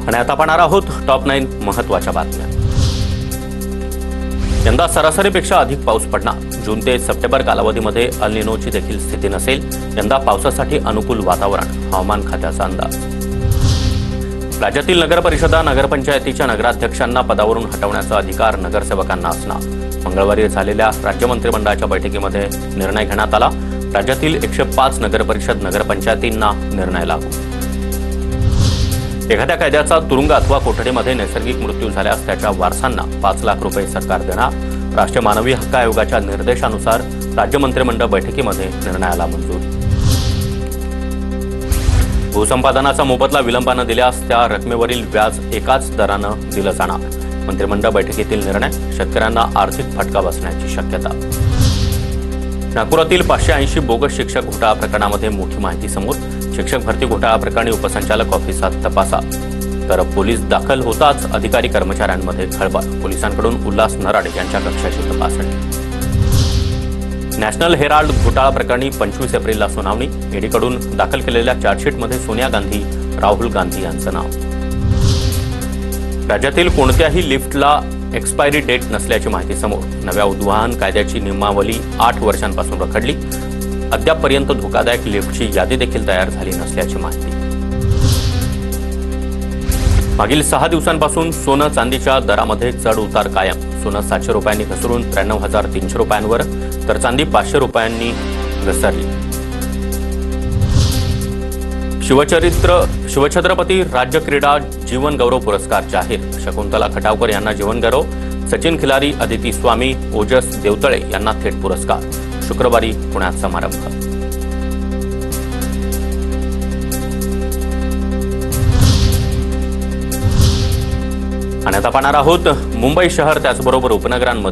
आणि आता पाहणार आहोत टॉप 9 महत्त्वाच्या बातम्या। यंदा सरासरीपेक्षा अधिक पाऊस पडणार। जून ते सप्टेंबर कालावधीमध्ये अल निनोची देखील स्थिती नसेल। यंदा पावसासाठी अनुकूल वातावरण, हवामान खात्याचा अंदाज। राज्यातील नगरपरिषदा नगरपंचायतीच्या नगराध्यक्षांना पदावरून हटवण्याचा अधिकार नगरसेवकांना असणार। मंगळवारी झालेल्या राज्य मंत्रिमंडळाच्या बैठकीमध्ये निर्णय घेण्यात आला। राज्यातील 105 नगरपरिषद नगरपंचायतींना निर्णय लागू। एखाद्या कैद्याचा तुरुंग अथवा कोठडीमध्ये नैसर्गिक मृत्यू झाल्यास त्याच्या वारसांना 5 लाख रुपये सरकार देणार। राष्ट्रीय मानवी हक्क आयोगाच्या निर्देशानुसार राज्य मंत्रिमंडळ बैठकीमध्ये निर्णयाला मंजुरी। भूसंपादनाचा मोबदला विलंबाने दिल्यास त्या रकमेवरील व्याज एकाच दराने दिलं जाणार। मंत्रिमंडळ बैठकीतील निर्णय, शेतकऱ्यांना आर्थिक फटका बसण्याची शक्यता। नागपुरातील 580 बोगस शिक्षक घोटाळा प्रकरणामध्ये मोठी माहिती समोर। शिक्षक भरती घोटाळा प्रकरणी उपसंचालक ऑफिसात तपासात तर पोलीस दाखल होताच अधिकारी कर्मचाऱ्यांमध्ये खळबळ। पोलिसांकडून उल्हास नराडे यांच्या कक्षाची तपासणी। नॅशनल हेराल्ड घोटाळा प्रकरणी 25 एप्रिलला सुनावणी। ईडीकडून दाखल केलेल्या चार्जशीटमध्ये सोनिया गांधी, राहुल गांधी यांचं नाव। राज्यातील कोणत्याही लिफ्टला एक्सपायरी डेट नसल्याची माहिती समोर। नव्या उद्वाहन कायद्याची नियमावली 8 वर्षांपासून रखडली। अद्यापपर्यंत धोकादायक लिफ्टची यादी देखील तयार झाली नसल्याची माहिती। मागील 6 दिवसांपासून सोनं चांदीच्या दरामध्ये चढ उतार कायम। सोनं 700 रुपयांनी घसरून 93,300 रुपयांवर, तर चांदी 500 रुपयांनी घसरली। शिवछत्रपती राज्य क्रीडा जीवन गौरव पुरस्कार जाहीर। शकुंतला खटावकर यांना जीवन गौरव, सचिन खिलारी, अदिती स्वामी, ओजस देवतळे यांना थेट पुरस्कार। शुक्रवारी पुण्यात समारंभ। आणि आता पाहणार आहोत मुंबई शहर त्याचबरोबर उपनगरांमध्ये